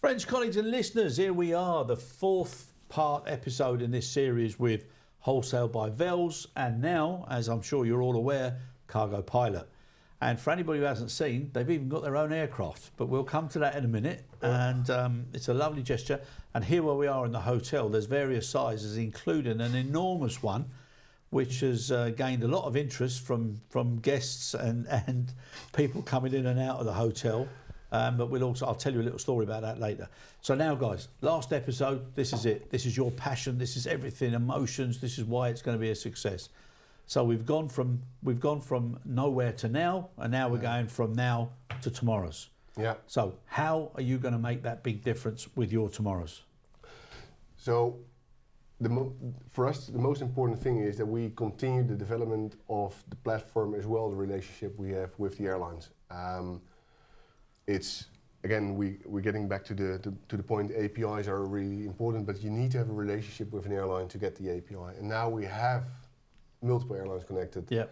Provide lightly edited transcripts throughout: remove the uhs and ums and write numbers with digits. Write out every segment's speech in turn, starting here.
Friends, colleagues and listeners, here we are, the fourth part episode in this series with Wholesale by Vels, and now, as I'm sure you're all aware, Cargopilot. And for anybody who hasn't seen, they've even got their own aircraft, but we'll come to that in a minute. And it's a lovely gesture. And here where we are in the hotel, there's various sizes, including an enormous one, which has gained a lot of interest from guests and people coming in and out of the hotel. But I'll tell you a little story about that later. So now, guys, last episode, this is it. This is your passion. This is everything, emotions. This is why it's going to be a success. So we've gone from nowhere to now, and now we're going from now to tomorrow's. Yeah. So how are you going to make that big difference with your tomorrows? So for us, the most important thing is that we continue the development of the platform as well, the relationship we have with the airlines. It's again we're getting back to the point. APIs are really important, but you need to have a relationship with an airline to get the API. And now we have multiple airlines connected. Yeah.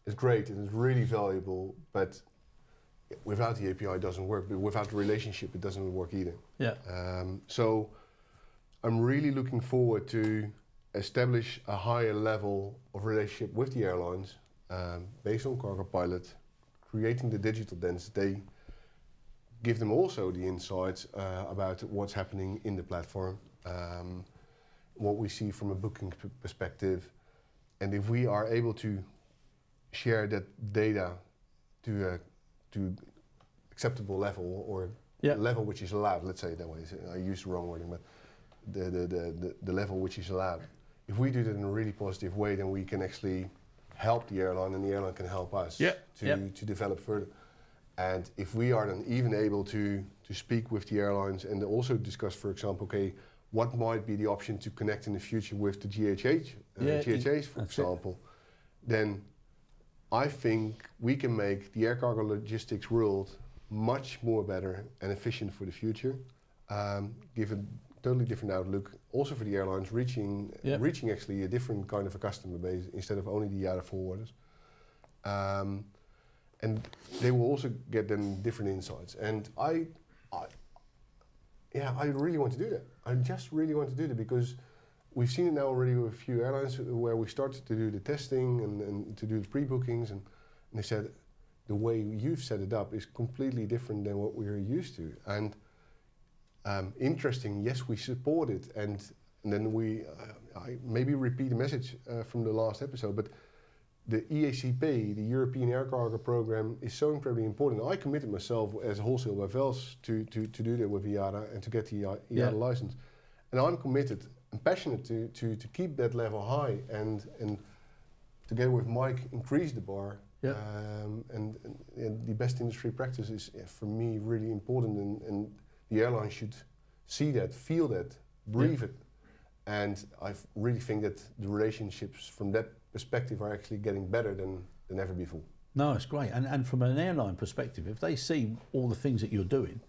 It's great and it's really valuable, but without the API it doesn't work. But without the relationship it doesn't work either. Yeah. So I'm really looking forward to establish a higher level of relationship with the airlines based on Cargopilot, creating the digital density, give them also the insights about what's happening in the platform, what we see from a booking perspective, and if we are able to share that data to acceptable level or level which is allowed, let's say it that way. I use the wrong wording, but the level which is allowed. If we do that in a really positive way, then we can actually help the airline, and the airline can help us to develop further. And if we are then even able to speak with the airlines and also discuss, for example, okay, what might be the option to connect in the future with the GHAs, for example, then I think we can make the air cargo logistics world much more better and efficient for the future, give a totally different outlook, also for the airlines, reaching actually a different kind of a customer base instead of only the outer forwarders. And they will also get then different insights. And I really want to do that. I just really want to do that because we've seen it now already with a few airlines where we started to do the testing and to do the pre-bookings, and they said the way you've set it up is completely different than what we're used to. And interesting, yes, we support it, and then I maybe repeat the message from the last episode, but the EACP, the European Air Cargo Program, is so incredibly important. I committed myself as a Wholesale by Vels to do that with IATA and to get the IATA license. And I'm committed and passionate to keep that level high and together with Mike increase the bar. And the best industry practice is for me really important, and the airline should see that, feel that, breathe it. And I really think that the relationships from that perspective are actually getting better than ever before. No, it's great. And from an airline perspective, if they see all the things that you're doing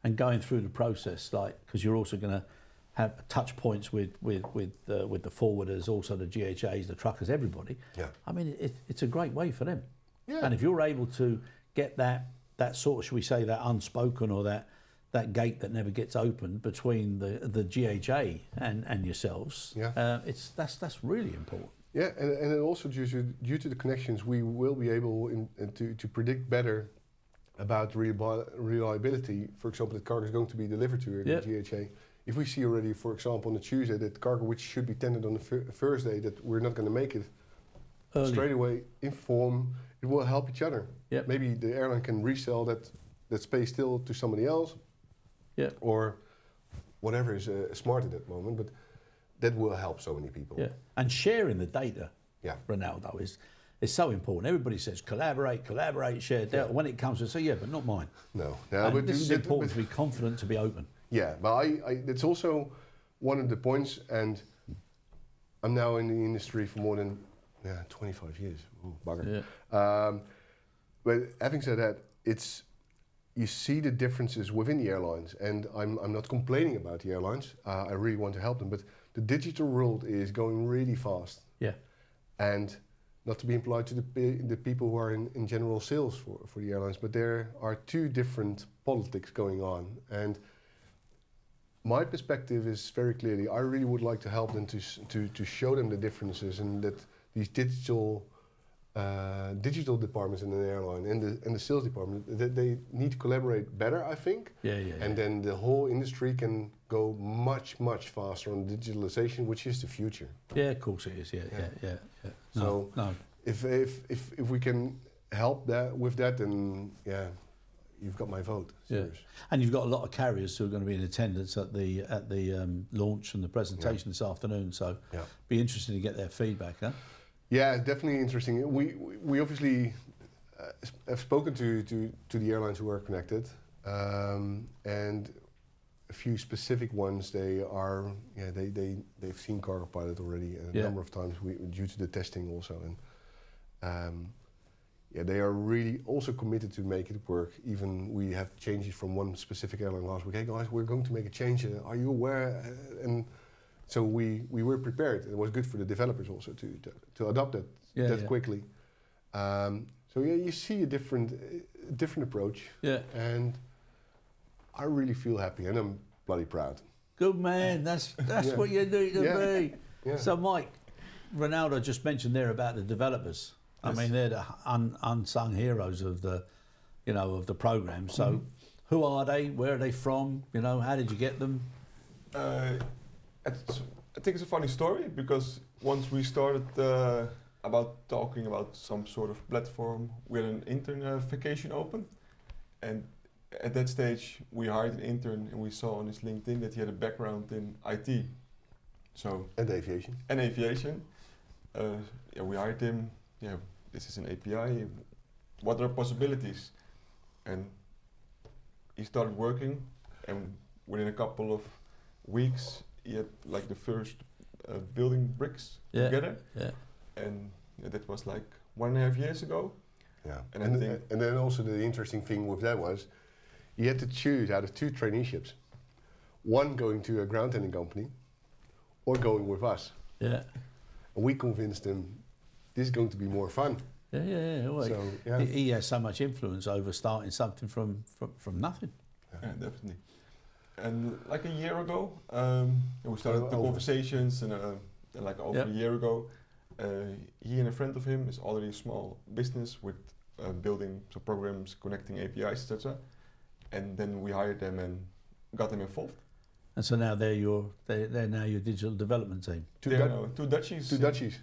and going through the process, like, because you're also going to have touch points with the forwarders, also the GHAs, the truckers, everybody. Yeah. I mean, it's a great way for them. Yeah. And if you're able to get that sort of, should we say, that unspoken or that gate that never gets opened between the GHA and yourselves, that's really important. Yeah, and also due to the connections, we will be able to predict better about reliability. For example, that cargo is going to be delivered to the GHA. If we see already, for example, on the Tuesday that cargo which should be tendered on the Thursday that we're not going to make it, straight away inform. It will help each other. Yep. Maybe the airline can resell that space still to somebody else, or whatever is smart at that moment. But that will help so many people. Yeah, and sharing the data, Rinaldo, is so important. Everybody says collaborate, share data. When it comes to say, but not mine. No, but this is important to be confident, to be open. Yeah, but it's also one of the points, and I'm now in the industry for more than 25 years. Ooh, bugger. Yeah. But having said that, you see the differences within the airlines, and I'm not complaining about the airlines. I really want to help them, but the digital world is going really fast. Yeah. And not to be implied to the people who are in general sales for the airlines, but there are two different politics going on. And my perspective is very clearly, I really would like to help them to show them the differences, and that these digital departments in an airline and the sales department, that they need to collaborate better, I think. And then the whole industry can go much faster on digitalization, which is the future. Yeah, of course it is. Yeah. So if we can help with that, then you've got my vote. Serious. And you've got a lot of carriers who are going to be in attendance at the launch and the presentation this afternoon. So be interesting to get their feedback, huh? Yeah, definitely interesting. We obviously have spoken to the airlines who are connected, and a few specific ones. They've seen Cargopilot already a number of times due to the testing also, and they are really also committed to make it work. Even we have changes from one specific airline last week. Hey guys, we're going to make a change. Are you aware? And so we were prepared. It was good for the developers also to adopt that quickly. You see a different approach. Yeah. And I really feel happy, and I'm bloody proud. Good man. That's what you need to be. Yeah. So Mike, Rinaldo just mentioned there about the developers. Yes. I mean, they're the unsung heroes of the program. So, who are they? Where are they from? How did you get them? I think it's a funny story, because once we started about talking about some sort of platform, we had an intern vacation open, and at that stage we hired an intern, and we saw on his LinkedIn that he had a background in IT, and aviation. We hired him. This is an API. What are possibilities? And he started working, and within a couple of weeks he had like the first building bricks together. Yeah. And that was like 1.5 years ago. Yeah. And then also the interesting thing with that was, he had to choose out of 2 traineeships, one going to a ground handling company, or going with us. Yeah. And we convinced him this is going to be more fun. Yeah. Well, so, he has so much influence over starting something from nothing. Yeah, definitely. And like a year ago, we started the conversations, and like over a year ago, he and a friend of him is already a small business with building some programs, connecting APIs, etc. And then we hired them and got them involved. And so now they're now your digital development team. Two Dutchies.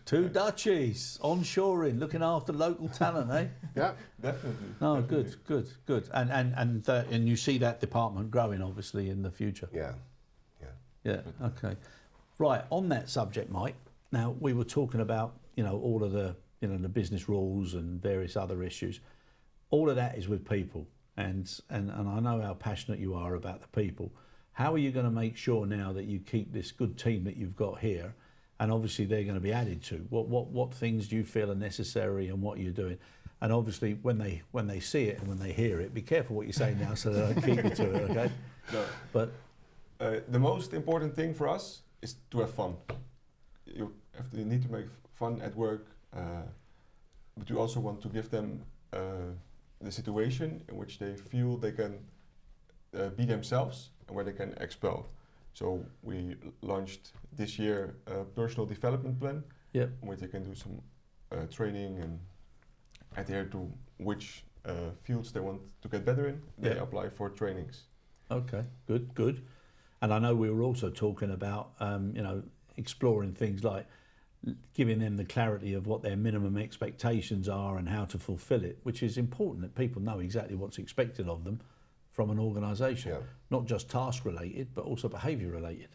Two Dutchies, onshoring, looking after local talent, eh? Yeah, definitely. No, definitely. Good. And you see that department growing, obviously, in the future. Yeah. Okay. Right, on that subject, Mike. Now we were talking about all of the the business rules and various other issues. All of that is with people, and I know how passionate you are about the people. How are you going to make sure now that you keep this good team that you've got here, and obviously they're going to be added to? What things do you feel are necessary, and what you're doing? And obviously when they see it and when they hear it, be careful what you say now so they don't keep you to it, okay? No. But the most important thing for us is to have fun. You need to make fun at work, but you also want to give them the situation in which they feel they can be themselves and where they can expel. So we launched this year a personal development plan, where they can do some training and adhere to which fields they want to get better in. They apply for trainings. Okay, good. And I know we were also talking about exploring things like giving them the clarity of what their minimum expectations are and how to fulfill it, which is important that people know exactly what's expected of them from an organisation, not just task related, but also behaviour related.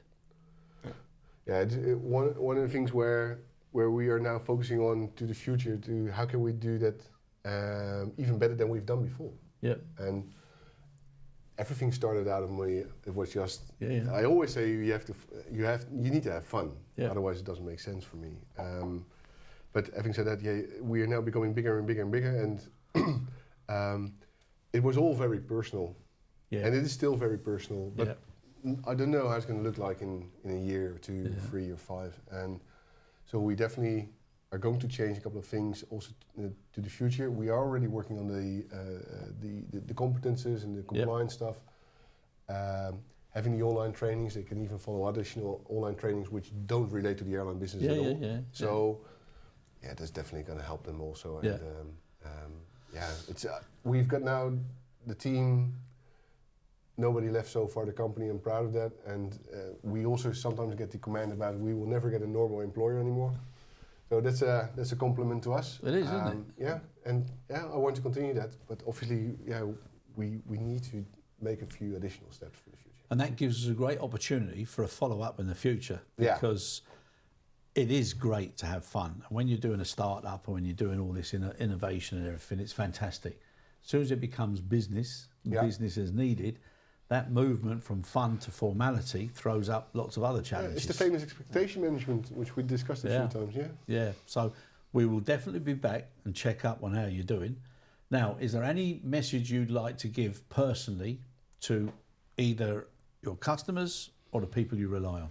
One of the things where we are now focusing on to the future, to how can we do that even better than we've done before. Yeah. And everything started out of me. It was just. I always say you need to have fun. Otherwise, it doesn't make sense for me. But having said that, we are now becoming bigger and bigger and bigger, and it was all very personal. Yeah. And it is still very personal. But I don't know how it's going to look like in a year or 2, 3 or 5. And so we definitely are going to change a couple of things also to the future. We are already working on the competences and the compliance stuff. Having the online trainings, they can even follow additional online trainings which don't relate to the airline business at all. So, that's definitely going to help them also. And, it's we've got now the team. Nobody left so far the company. I'm proud of that. And we also sometimes get the command about we will never get a normal employer anymore. So that's a compliment to us. It is, isn't it? Yeah, and I want to continue that. But obviously, we need to make a few additional steps for the future. And that gives us a great opportunity for a follow-up in the future, because it is great to have fun. And when you're doing a start-up or when you're doing all this innovation and everything, it's fantastic. As soon as it becomes business, business is needed, that movement from fun to formality throws up lots of other challenges. It's the famous expectation management, which we discussed a few times, Yeah, so we will definitely be back and check up on how you're doing. Now, is there any message you'd like to give personally to either your customers or the people you rely on?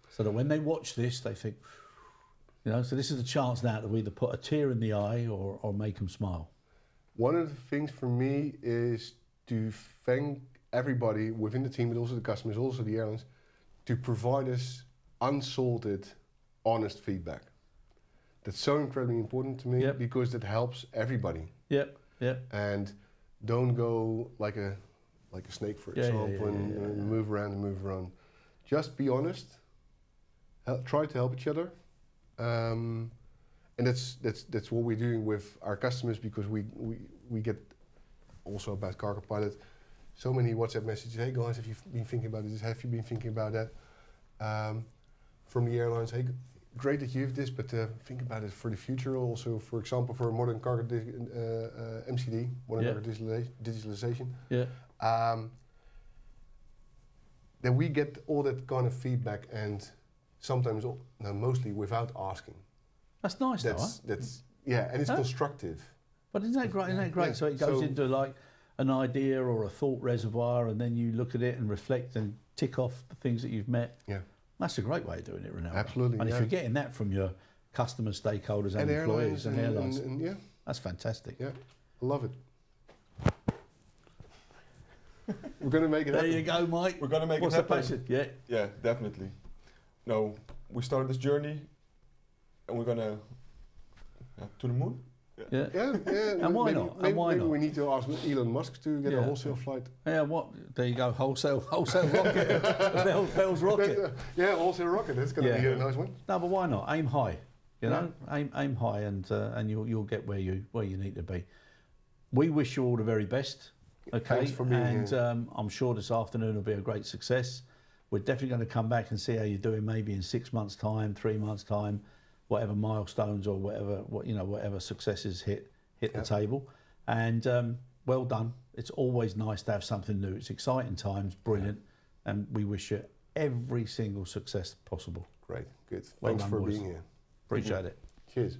So that when they watch this, they think, so this is a chance now to either put a tear in the eye or make them smile. One of the things for me is to thank everybody within the team, but also the customers, also the airlines, to provide us unsalted, honest feedback. That's so incredibly important to me because that helps everybody. Yep. And don't go like a snake, for example, and move around. Just be honest. Try to help each other, and that's what we're doing with our customers, because we get also about Cargopilot so many WhatsApp messages. Hey guys, have you been thinking about this? Have you been thinking about that? From the airlines, hey, great that you have this, but think about it for the future. Also, for example, for modern cargo MCD, modern cargo digitalization. Then we get all that kind of feedback, and sometimes, mostly without asking. That's nice, and it's constructive. But isn't that great? Isn't that great? Yeah. So it goes into like an idea or a thought reservoir, and then you look at it and reflect and tick off the things that you've met. Yeah, that's a great way of doing it, Rinaldo. Absolutely. And if you're getting that from your customers, stakeholders, and employees and airlines, and that's fantastic. Yeah, I love it. We're going to make it happen. There you go, Mike. We're going to make it happen. What's the passion? Yeah, definitely. No, we started this journey, and we're going to the moon. Yeah. And why not? And why not? We need to ask Elon Musk to get a wholesale flight. Yeah, there you go, wholesale rocket, Vels rocket. Wholesale rocket. That's going to be a nice one. No, but why not? Aim high. Aim high, and you'll get where you need to be. We wish you all the very best. Okay, thanks for being here. I'm sure this afternoon will be a great success. We're definitely going to come back and see how you're doing, maybe in 6 months' time, 3 months' time, whatever milestones or whatever successes hit the table. And well done. It's always nice to have something new. It's exciting times, brilliant, and we wish you every single success possible. Great, good. Well Thanks done, for boys. being here. Appreciate it. Cheers.